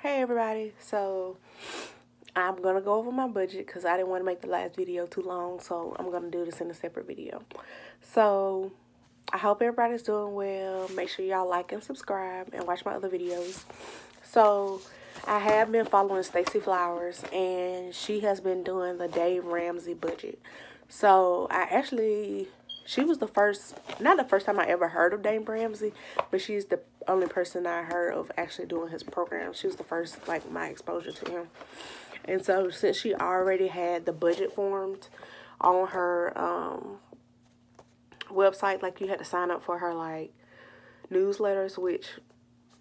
Hey everybody, so I'm gonna go over my budget because I didn't want to make the last video too long, so I'm gonna do this in a separate video. So I hope everybody's doing well. Make sure y'all like and subscribe and watch my other videos. So I have been following Stacey Flowers, and she has been doing the Dave Ramsey budget. So she was the first, not the first time I ever heard of Dave Ramsey, but she's the only person I heard of actually doing his program. She was the first, like, my exposure to him. And so since she already had the budget formed on her website, like, you had to sign up for her, like, newsletters, which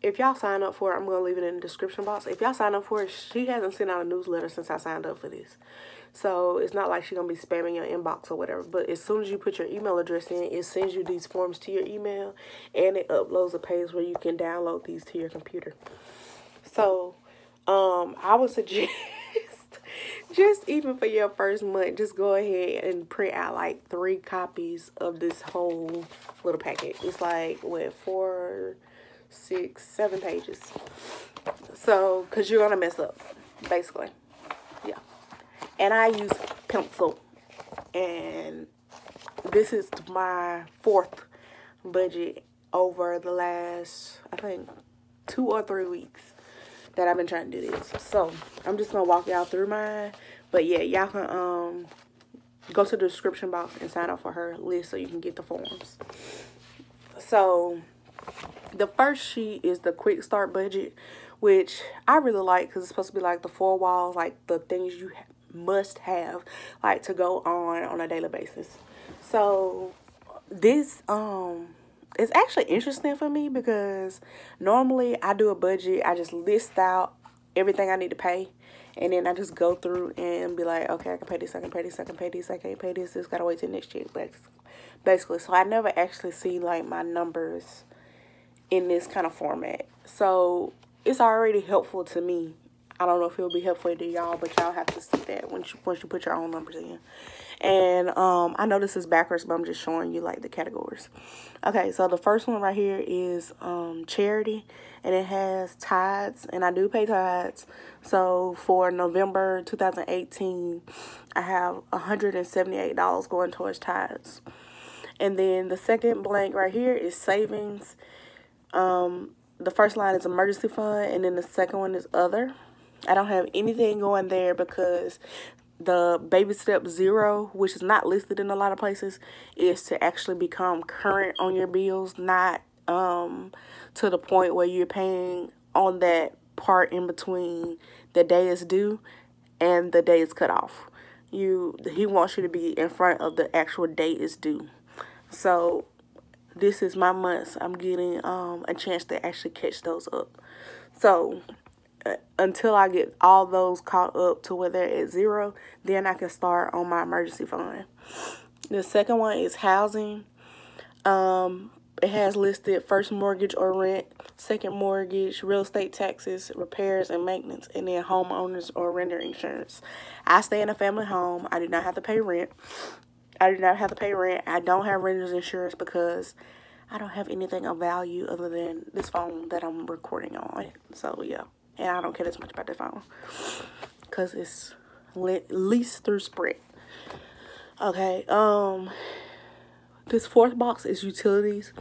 if y'all sign up for it, I'm going to leave it in the description box. If y'all sign up for it, she hasn't sent out a newsletter since I signed up for this. So it's not like she's going to be spamming your inbox or whatever. But as soon as you put your email address in, it sends you these forms to your email. And it uploads a page where you can download these to your computer. So I would suggest, just even for your first month, just go ahead and print out like 3 copies of this whole little packet. It's like, what, 4, 6, 7 pages. So, because you're going to mess up, basically. Yeah. And I use pencil. And this is my 4th budget over the last, I think, 2 or 3 weeks that I've been trying to do this. So, I'm just going to walk y'all through mine. But yeah, y'all can go to the description box and sign up for her list so you can get the forms. So, the first sheet is the quick start budget, which I really like because it's supposed to be like the 4 walls, like the things you must have, like, to go on a daily basis. So this is actually interesting for me because normally I do a budget, I just list out everything I need to pay, and then I just go through and be like, okay, I can pay this, I can pay this, I can pay this, I can't pay this, just gotta wait till next year, basically. So I never actually see like my numbers in this kind of format. So it's already helpful to me. I don't know if it'll be helpful to y'all, but y'all have to see that once you put your own numbers in. And I know this is backwards, but I'm just showing you like the categories. Okay, so the first one right here is charity, and it has tithes, and I do pay tithes. So for November 2018, I have $178 going towards tithes. And then the second blank right here is savings. The first line is emergency fund, and then the second one is other. I don't have anything going there because the baby step 0, which is not listed in a lot of places, is to actually become current on your bills, not to the point where you're paying on that part in between the day is due and the day is cut off. He wants you to be in front of the actual date is due. So this is my months. I'm getting a chance to actually catch those up. So until I get all those caught up to where they're at 0, then I can start on my emergency fund. The second one is housing. It has listed first mortgage or rent, second mortgage, real estate taxes, repairs and maintenance, and then homeowners or renter insurance. I stay in a family home. I do not have to pay rent. I don't have renter's insurance because I don't have anything of value other than this phone that I'm recording on. So, yeah. And I don't care as much about the phone because it's leased through Sprint. Okay. This 4th box is utilities.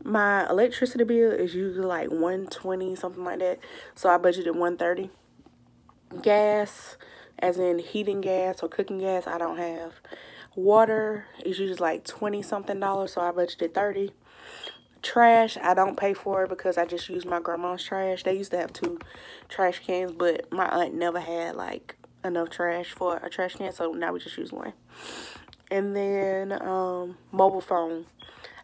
My electricity bill is usually like $120, something like that. So I budgeted $130. Gas, as in heating gas or cooking gas, I don't have. Water is usually like $20-something, so I budgeted $30. Trash, I don't pay for it because I just use my grandma's trash. They used to have 2 trash cans, but my aunt never had like enough trash for a trash can, so now we just use 1. And then mobile phone,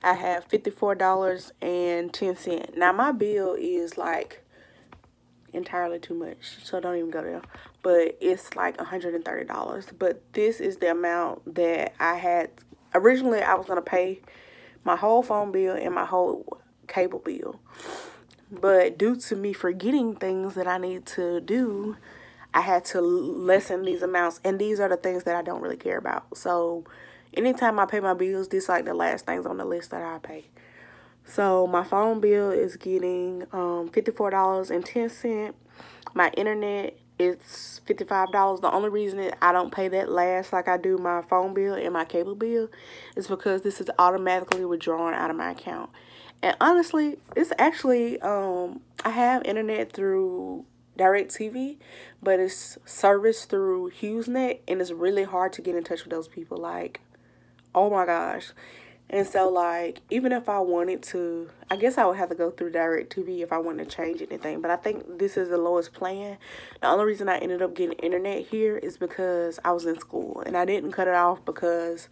I have $54.10. Now my bill is like entirely too much, so don't even go there, but it's like $130. But this is the amount that I had originally. I was gonna pay my whole phone bill and my whole cable bill, but due to me forgetting things that I need to do, I had to lessen these amounts, and these are the things that I don't really care about. So anytime I pay my bills, these are like the last things on the list that I pay. So my phone bill is getting $54.10. My internet, it's $55. The only reason that I don't pay that last like I do my phone bill and my cable bill is because this is automatically withdrawn out of my account. And honestly, it's actually, I have internet through DirecTV, but it's serviced through HughesNet, and it's really hard to get in touch with those people. Like, oh my gosh. And so, like, even if I wanted to, I guess I would have to go through DirecTV if I wanted to change anything. But I think this is the lowest plan. The only reason I ended up getting internet here is because I was in school. And I didn't cut it off because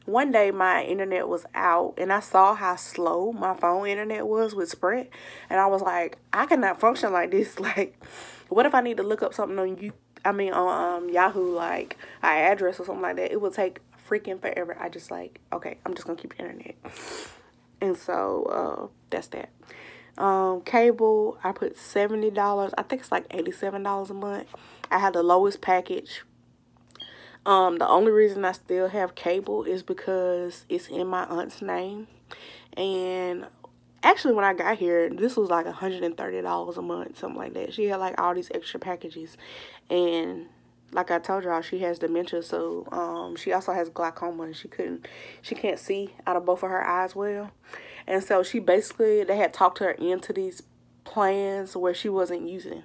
one day my internet was out. And I saw how slow my phone internet was with Sprint. And I was like, I cannot function like this. Like, what if I need to look up something on Yahoo, like an address or something like that? It would take freaking forever. I just like, okay, I'm just gonna keep the internet. And so that's that. Cable, I put $70. I think it's like $87 a month. I had the lowest package. The only reason I still have cable is because it's in my aunt's name. And actually, when I got here, this was like $130 a month, something like that. She had like all these extra packages. And like I told y'all, she has dementia, so she also has glaucoma, and she can't see out of both of her eyes well. And so they had talked her into these plans where she wasn't using,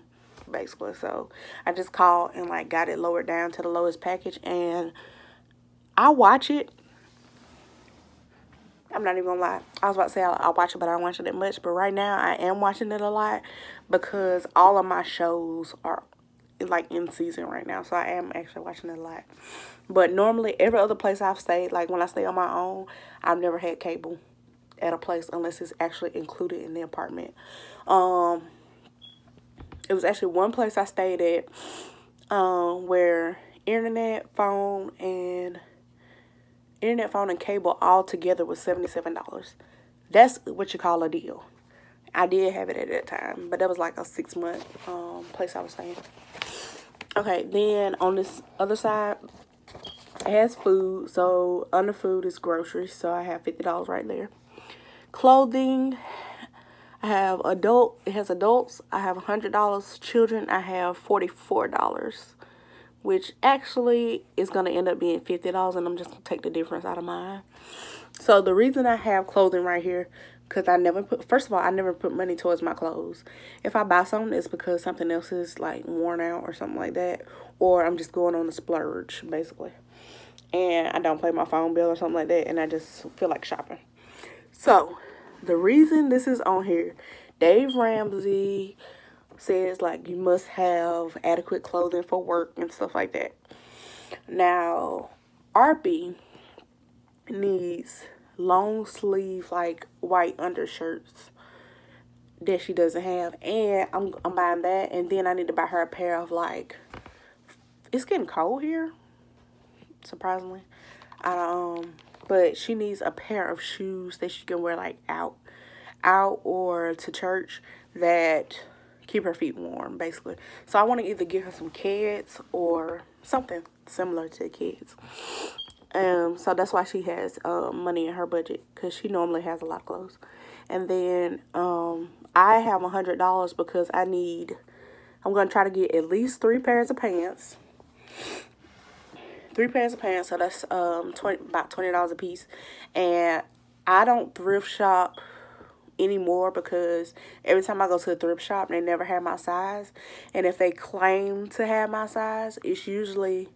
basically. So I just called and like got it lowered down to the lowest package, and I watch it. I'm not even gonna lie. I was about to say I watch it, but I don't watch it that much. But right now, I am watching it a lot because all of my shows are like in season right now, so I am actually watching it a lot. But normally every other place I've stayed, like when I stay on my own, I've never had cable at a place unless it's actually included in the apartment. It was actually one place I stayed at where internet, phone, and cable all together was $77. That's what you call a deal. I did have it at that time, but that was like a 6-month place I was staying. Okay, then on this other side, it has food. So under food is groceries. So I have $50 right there. Clothing, I have it has adults. I have $100. Children, I have $44, which actually is going to end up being $50, and I'm just going to take the difference out of mine. So the reason I have clothing right here, because first of all, I never put money towards my clothes. If I buy something, it's because something else is like worn out or something like that. Or I'm just going on a splurge, basically. And I don't pay my phone bill or something like that. And I just feel like shopping. So the reason this is on here, Dave Ramsey says like you must have adequate clothing for work and stuff like that. Now, Arby needs long sleeve like white undershirts that she doesn't have, and I'm buying that. And then I need to buy her a pair of like, it's getting cold here, surprisingly. But she needs a pair of shoes that she can wear like out or to church that keep her feet warm, basically. So I want to either get her some Keds or something similar to Keds. So that's why she has money in her budget, because she normally has a lot of clothes. And then I have $100 because I'm going to try to get at least 3 pairs of pants. 3 pairs of pants, so that's about $20 a piece. And I don't thrift shop anymore because every time I go to a thrift shop, they never have my size. And if they claim to have my size, it's usually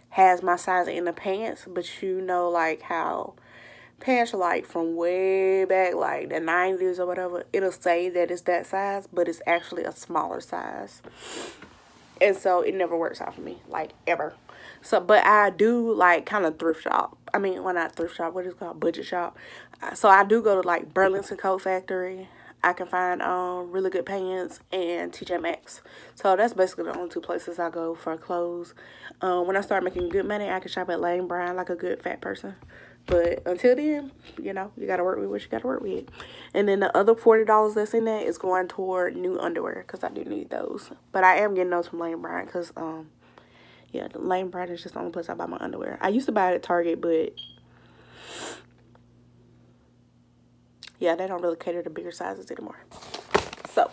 has my size in the pants. But you know, like how pants are like from way back, like the 90s or whatever, it'll say that it's that size, but it's actually a smaller size. And so it never works out for me, like ever. So, but I do like kind of thrift shop. I mean, well, not thrift shop, what is it called? Budget shop. So I do go to like Burlington Coat Factory. I can find really good pants, and TJ Maxx. So that's basically the only 2 places I go for clothes. When I start making good money, I can shop at Lane Bryant like a good fat person. But until then, you know, you got to work with what you got to work with. And then the other $40 that's in that is going toward new underwear, because I do need those. But I am getting those from Lane Bryant because, yeah, Lane Bryant is just the only place I buy my underwear. I used to buy it at Target, but yeah, they don't really cater to bigger sizes anymore. So,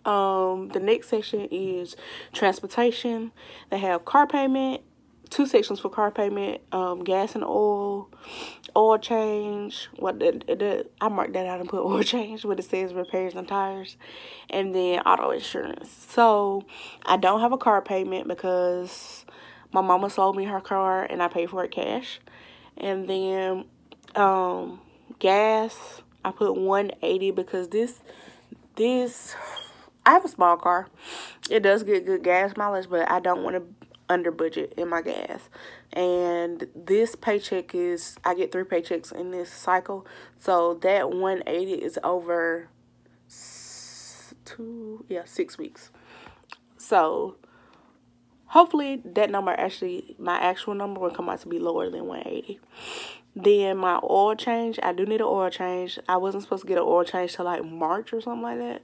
The next section is transportation. They have car payment, 2 sections for car payment, gas and oil change. I marked that out and put oil change, but it says repairs and tires, and then auto insurance. So I don't have a car payment because my mama sold me her car and I paid for it cash. And then gas, I put $180 because this I have a small car. It does get good gas mileage, but I don't want to under budget in my gas. And this paycheck is, I get 3 paychecks in this cycle, so that $180 is over 6 weeks. So hopefully that number, actually my actual number, will come out to be lower than $180. Then my oil change, I do need an oil change. I wasn't supposed to get an oil change till like March or something like that,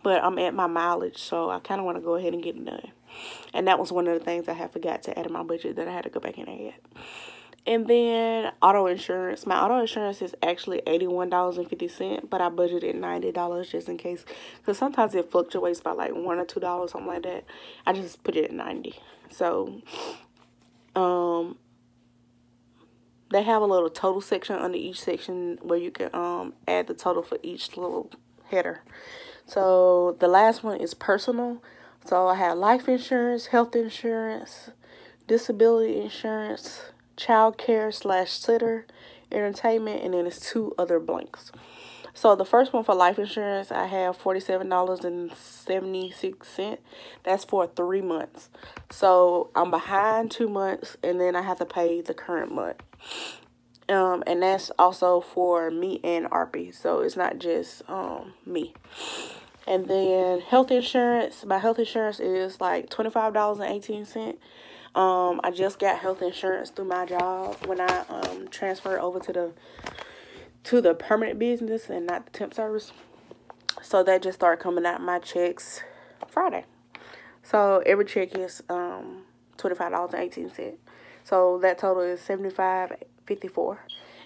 but I'm at my mileage, so I kind of want to go ahead and get it done. And that was one of the things I had forgot to add in my budget that I had to go back and add. And then auto insurance. My auto insurance is actually $81.50, but I budgeted $90 just in case, because sometimes it fluctuates by like $1 or $2, something like that. I just put it at $90. So they have a little total section under each section where you can add the total for each little header. So the last one is personal. So I have life insurance, health insurance, disability insurance, child care / sitter, entertainment, and then it's 2 other blanks. So the first one for life insurance, I have $47.76. That's for 3 months. So I'm behind 2 months, and then I have to pay the current month. And that's also for me and RP. So it's not just me. And then health insurance. My health insurance is like $25.18. I just got health insurance through my job when I transferred over to the permanent business and not the temp service. So that just started coming out my checks Friday. So every check is $25.18. So that total is $75.54.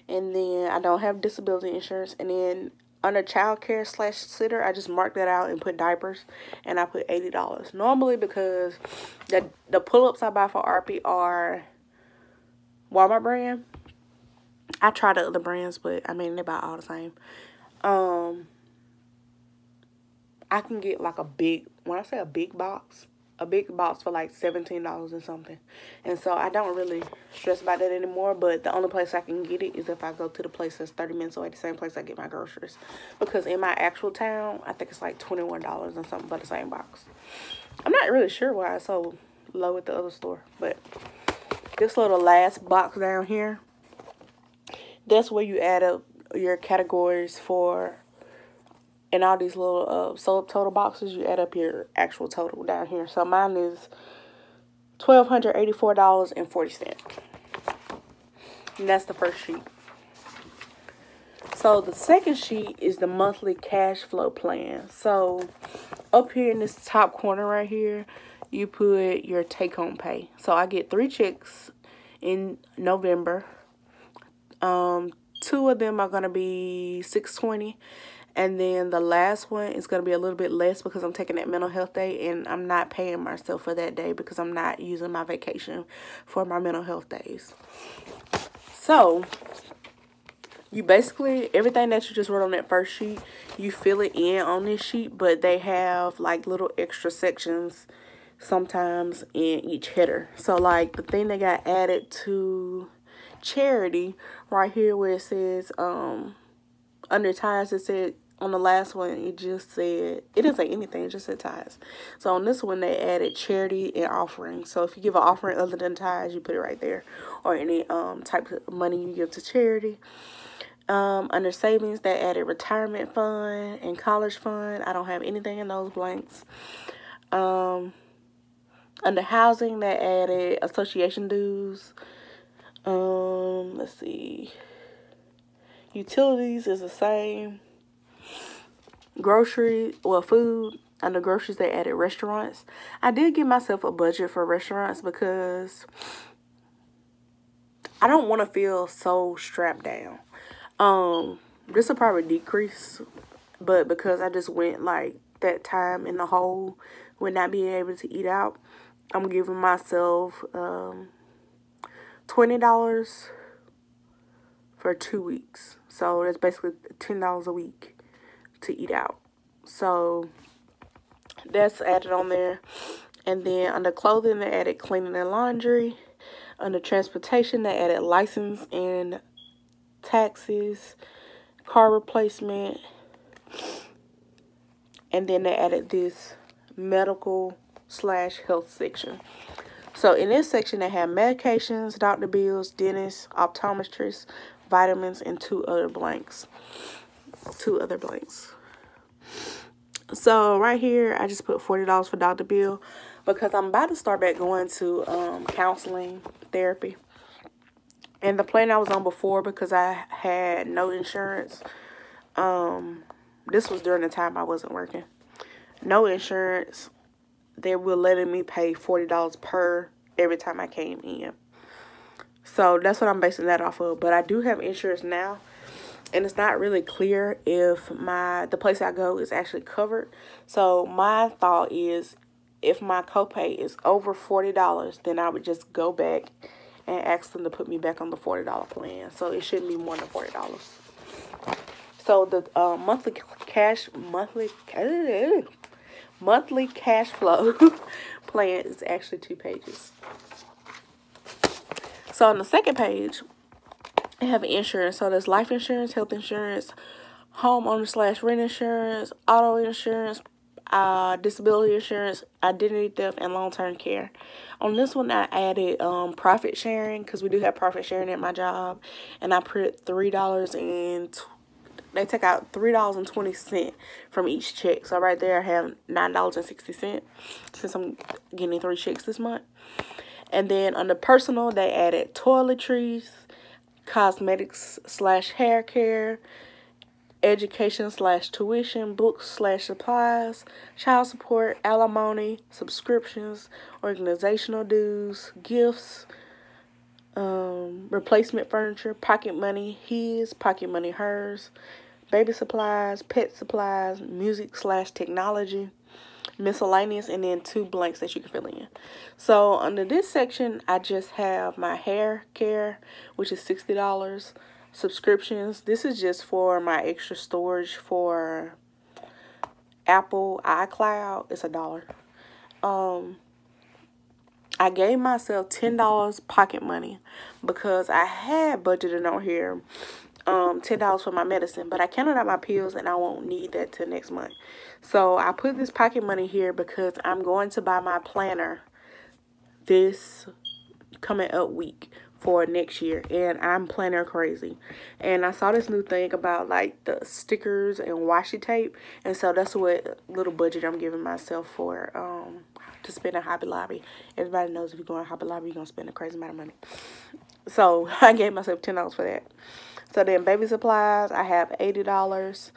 And then I don't have disability insurance. And then under child care / sitter, I just marked that out and put diapers, and I put $80. Normally, because the pull-ups I buy for RP are Walmart brand. I try the other brands, but I mean, they're about all the same. I can get like a big, when I say a big box for like $17 and something. And so I don't really stress about that anymore, but the only place I can get it is if I go to the place that's 30 minutes away, the same place I get my groceries. Because in my actual town, I think it's like $21 and something for the same box. I'm not really sure why it's so low at the other store, but this little last box down here, that's where you add up your categories for. In all these little subtotal boxes, you add up your actual total down here. So mine is $1,284.40. And that's the first sheet. So the second sheet is the monthly cash flow plan. So up here in this top corner right here, you put your take-home pay. So I get 3 checks in November. 2 of them are going to be $620. And then the last one is going to be a little bit less because I'm taking that mental health day, and I'm not paying myself for that day because I'm not using my vacation for my mental health days. So you basically, everything that you just wrote on that first sheet, you fill it in on this sheet, but they have like little extra sections sometimes in each header. So like the thing that got added to charity right here where it says under tithes, it said on the last one, it just said, it didn't say anything, it just said tithes. So on this one, they added charity and offering. So if you give an offering other than tithes, you put it right there. Or any type of money you give to charity. Under savings, they added retirement fund and college fund. I don't have anything in those blanks. Under housing, they added association dues. Let's see. Utilities is the same. Grocery, well, food. Under groceries, they added restaurants. I did give myself a budget for restaurants because I don't want to feel so strapped down. This will probably decrease, but because I just went like that time in the hole with not being able to eat out, I'm giving myself $20 for 2 weeks. So that's basically $10 a week to eat out. So that's added on there. And then under clothing, they added cleaning and laundry. Under transportation, they added license and taxes, car replacement. And then they added this medical/health section. So in this section, they have medications, doctor bills, dentists, optometrists, vitamins, and two other blanks. So right here, I just put $40 for doctor bill because I'm about to start back going to counseling therapy. And the plan I was on before, because I had no insurance, this was during the time I wasn't working. No insurance. They were letting me pay $40 per every time I came in. So that's what I'm basing that off of. But I do have insurance now. And it's not really clear if the place I go is actually covered. So my thought is, if my copay is over $40, then I would just go back and ask them to put me back on the $40 plan. So it shouldn't be more than $40. So the monthly cash flow plan is actually 2 pages. So on the second page, I have insurance. So there's life insurance, health insurance, homeowner/rent insurance, auto insurance, disability insurance, identity theft, and long-term care. On this one, I added profit sharing, because we do have profit sharing at my job, and I put $3 and they take out $3.20 from each check. So right there, I have $9.60 since I'm getting 3 checks this month. And then under personal, they added toiletries, cosmetics/hair care, education/tuition, books/supplies, child support, alimony, subscriptions, organizational dues, gifts, replacement furniture, pocket money his, pocket money hers, baby supplies, pet supplies, music/technology, miscellaneous, and then 2 blanks that you can fill in. So under this section, I just have my hair care, which is $60. Subscriptions, this is just for my extra storage for Apple iCloud. It's $1. I gave myself $10 pocket money because I had budgeted on here $10 for my medicine, but I counted out my pills and I won't need that till next month. So I put this pocket money here because I'm going to buy my planner this coming up week for next year, and I'm planner crazy. And I saw this new thing about like the stickers and washi tape, and so that's what little budget I'm giving myself for to spend at Hobby Lobby. Everybody knows if you go to Hobby Lobby, you're gonna spend a crazy amount of money. So I gave myself $10 for that. So then baby supplies, I have $80.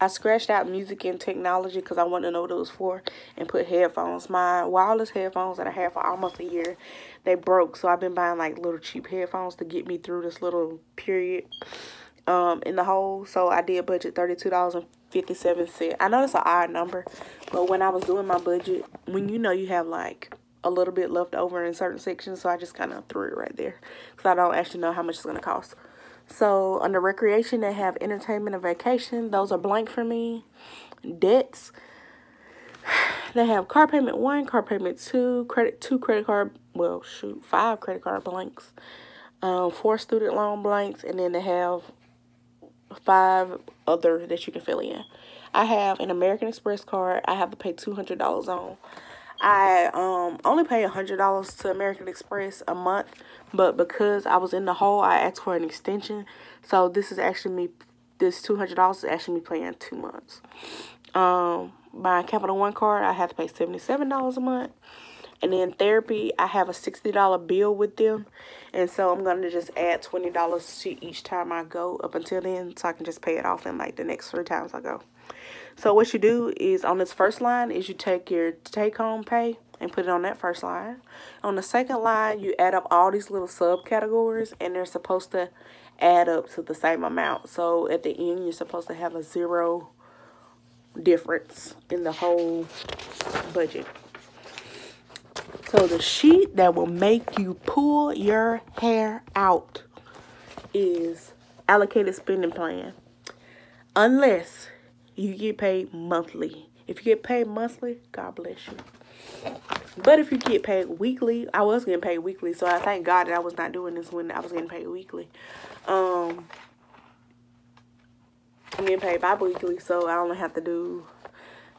I scratched out music and technology because I wanted to know what it was for, and put headphones. My wireless headphones that I had for almost a year, they broke. So I've been buying like little cheap headphones to get me through this little period in the hole. So I did budget $32.57. I know that's an odd number, but when I was doing my budget, when you know you have like a little bit left over in certain sections, so I just kind of threw it right there because I don't actually know how much it's going to cost. So under recreation, they have entertainment and vacation. Those are blank for me. Debts, they have car payment 1, car payment 2, 2 credit card, 5 credit card blanks, 4 student loan blanks, and then they have 5 other that you can fill in. I have an American Express card I have to pay $200 on. I only pay $100 to American Express a month, but because I was in the hole, I asked for an extension. So this is actually me, this $200 is actually me paying 2 months. My Capital One card, I have to pay $77 a month. And then therapy, I have a $60 bill with them. And so I'm going to just add $20 to each time I go up until then, so I can just pay it off in like the next 3 times I go. So what you do is on this first line is you take your take-home pay and put it on that first line. On the second line, you add up all these little subcategories, and they're supposed to add up to the same amount. So at the end, you're supposed to have a 0 difference in the whole budget. So the sheet that will make you pull your hair out is allocated spending plan. Unless you get paid monthly. If you get paid monthly, God bless you. But if you get paid weekly, I was getting paid weekly, so I thank God that I was not doing this when I was getting paid weekly. I'm getting paid bi-weekly, so I only have to do,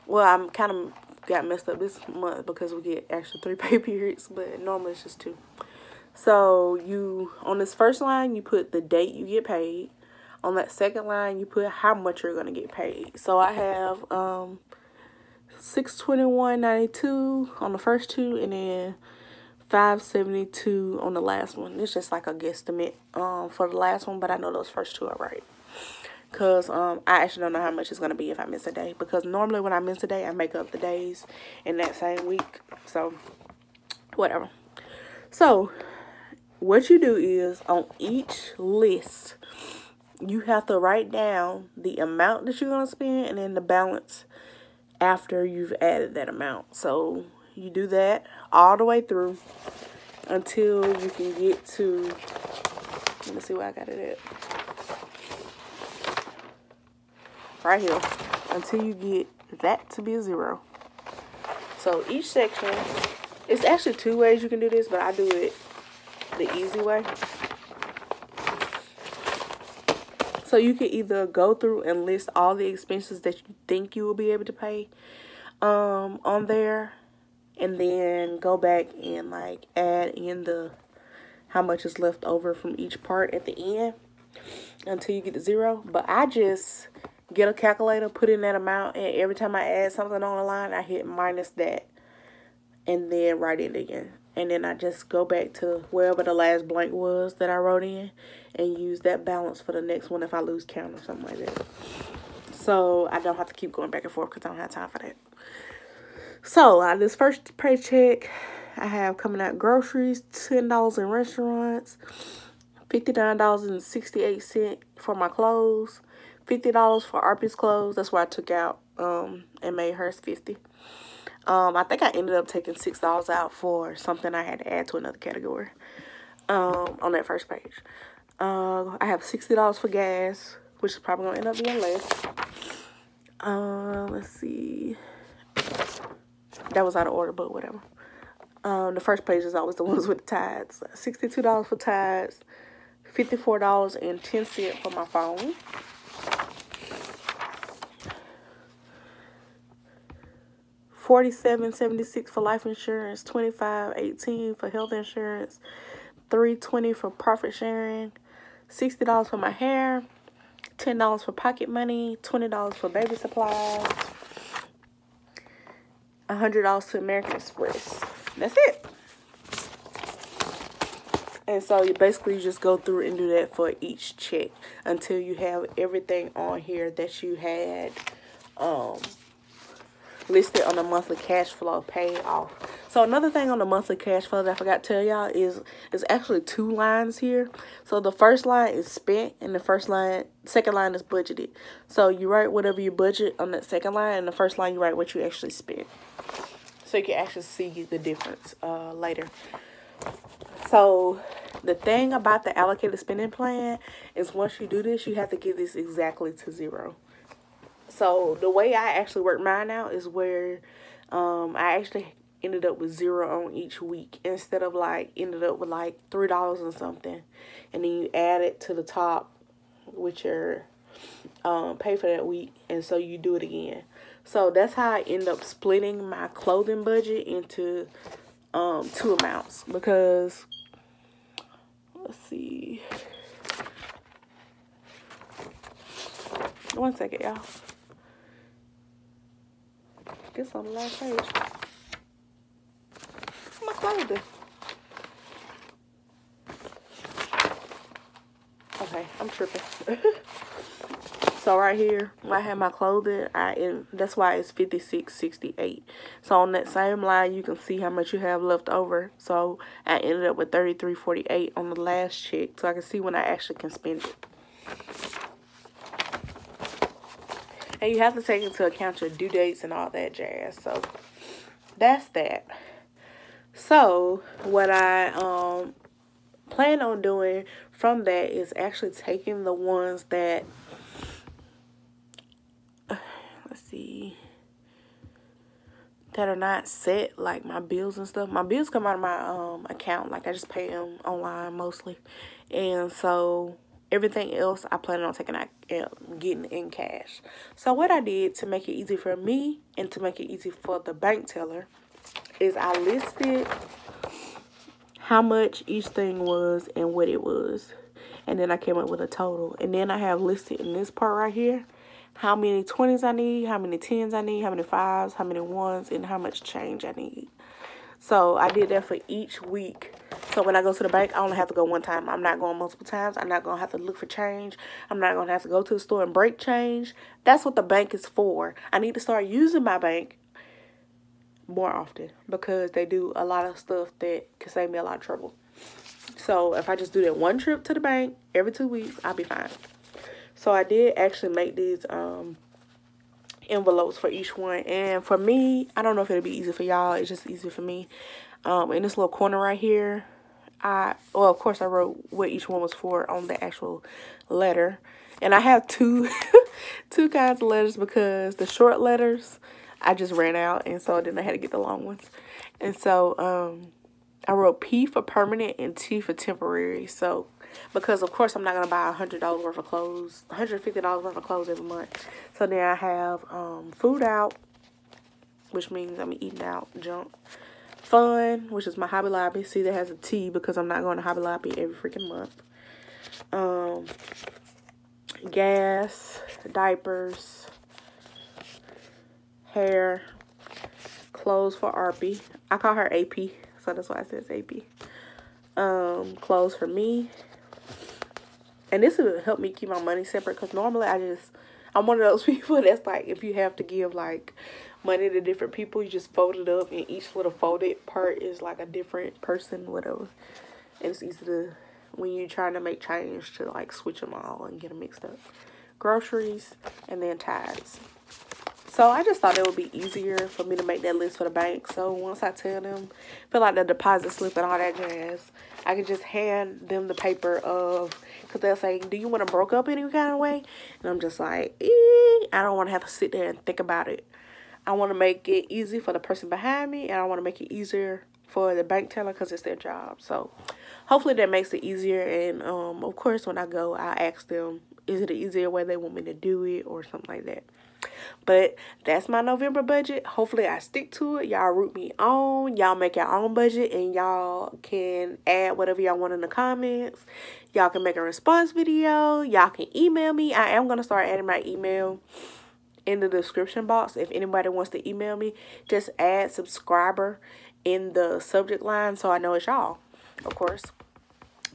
well, I'm kind of got messed up this month because we get actually 3 pay periods, but normally it's just 2. So you, on this first line, you put the date you get paid. On that second line, you put how much you're going to get paid. So I have $621.92 on the first 2, and then $572 on the last one. It's just like a guesstimate for the last one, but I know those first 2 are right. Because I actually don't know how much it's going to be if I miss a day. Because normally when I miss a day, I make up the days in that same week. So, whatever. So, what you do is on each list, you have to write down the amount that you're going to spend and then the balance after you've added that amount. So you do that all the way through until you can get to, let me see where I got it at. Right here. Until you get that to be a 0. So each section, it's actually 2 ways you can do this, but I do it the easy way. So you can either go through and list all the expenses that you think you will be able to pay on there, and then go back and like add in the how much is left over from each part at the end until you get to 0. But I just get a calculator, put in that amount, and every time I add something on the line, I hit minus that and then write it again. And then I just go back to wherever the last blank was that I wrote in and use that balance for the next one if I lose count or something like that. So I don't have to keep going back and forth because I don't have time for that. So this first paycheck, I have coming out groceries, $10 in restaurants, $59.68 for my clothes, $50 for Arby's clothes. That's why I took out and made hers $50. I think I ended up taking $6 out for something I had to add to another category on that first page. I have $60 for gas, which is probably going to end up being less. Let's see. That was out of order, but whatever. The first page is always the ones with the tithes. $62 for tithes, $54.10 for my phone. $47.76 for life insurance, $25.18 for health insurance, $3.20 for profit sharing, $60 for my hair, $10 for pocket money, $20 for baby supplies, $100 to American Express. That's it. And so you basically just go through and do that for each check until you have everything on here that you had listed on the monthly cash flow paid off. So another thing on the monthly cash flow that I forgot to tell y'all is actually 2 lines here. So the first line is spent and the second line is budgeted. So you write whatever you budget on that second line, and the first line you write what you actually spent. So you can actually see the difference later. So the thing about the allocated spending plan is once you do this, you have to get this exactly to 0. So the way I actually work mine out is where I actually ended up with 0 on each week instead of like ended up with like $3 or something, and then you add it to the top with your pay for that week, and so you do it again. So that's how I end up splitting my clothing budget into 2 amounts, because let's see, one second, y'all. This on the last page. My clothing. Okay, I'm tripping. So So right here, I have my clothing. That's why it's $56.68. So on that same line, you can see how much you have left over. So I ended up with $33.48 on the last check, so I can see when I actually can spend it. And you have to take into account your due dates and all that jazz. So that's that. So what I plan on doing from that is actually taking the ones that, let's see, that are not set, like my bills and stuff. My bills come out of my account. Like, I just pay them online mostly. And so everything else I plan on taking out, getting in cash. So what I did to make it easy for me and to make it easy for the bank teller is I listed how much each thing was and what it was. And then I came up with a total. And then I have listed in this part right here how many 20s I need, how many 10s I need, how many 5s, how many 1s, and how much change I need. So I did that for each week. So when I go to the bank, I only have to go one time. I'm not going multiple times. I'm not going to have to look for change. I'm not going to have to go to the store and break change. That's what the bank is for. I need to start using my bank more often because they do a lot of stuff that can save me a lot of trouble. So if I just do that one trip to the bank every 2 weeks, I'll be fine. So I did actually make these envelopes for each one. And for me, I don't know if it'll be easy for y'all. It's just easy for me. In this little corner right here, well, of course, I wrote what each one was for on the actual letter. And I have two kinds of letters because the short letters, I just ran out. And so then I had to get the long ones. And so I wrote P for permanent and T for temporary. So, because of course I'm not going to buy $100 worth of clothes, $150 worth of clothes every month. So then I have food out, which means I'm eating out junk. Fun, which is my Hobby Lobby. See, that has a T because I'm not going to Hobby Lobby every freaking month. Gas, diapers, hair, clothes for Arpy. I call her AP, so that's why it says AP. Clothes for me. And this will help me keep my money separate because normally I'm one of those people that's like, if you have to give like money to different people, you just fold it up and each little folded part is like a different person, whatever. And it's easy to, when you're trying to make change, to like switch them all and get them mixed up. Groceries and then tithes. So I just thought it would be easier for me to make that list for the bank. So once I tell them, fill out the deposit slip and all that jazz, I can just hand them the paper of, because they'll say, do you want to broke up any kind of way? And I'm just like, I don't want to have to sit there and think about it. I want to make it easy for the person behind me, and I want to make it easier for the bank teller because it's their job. So hopefully that makes it easier. And of course, when I go, I ask them, is it an easier way they want me to do it or something like that. But that's my November budget. Hopefully I stick to it. Y'all root me on. Y'all make your own budget and y'all can add whatever y'all want in the comments. Y'all can make a response video. Y'all can email me. I am going to start adding my email in the description box. If anybody wants to email me, just add subscriber in the subject line so I know it's y'all, of course.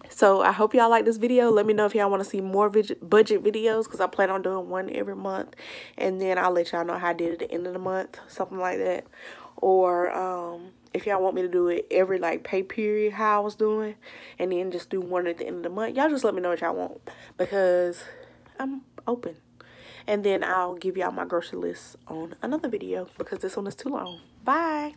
So I hope y'all like this video. Let me know if y'all want to see more budget videos because I plan on doing one every month. And then I'll let y'all know how I did at the end of the month, something like that. Or if y'all want me to do it every like pay period, how I was doing, and then just do one at the end of the month. Y'all just let me know what y'all want because I'm open. And then I'll give y'all my grocery list on another video because this one is too long. Bye.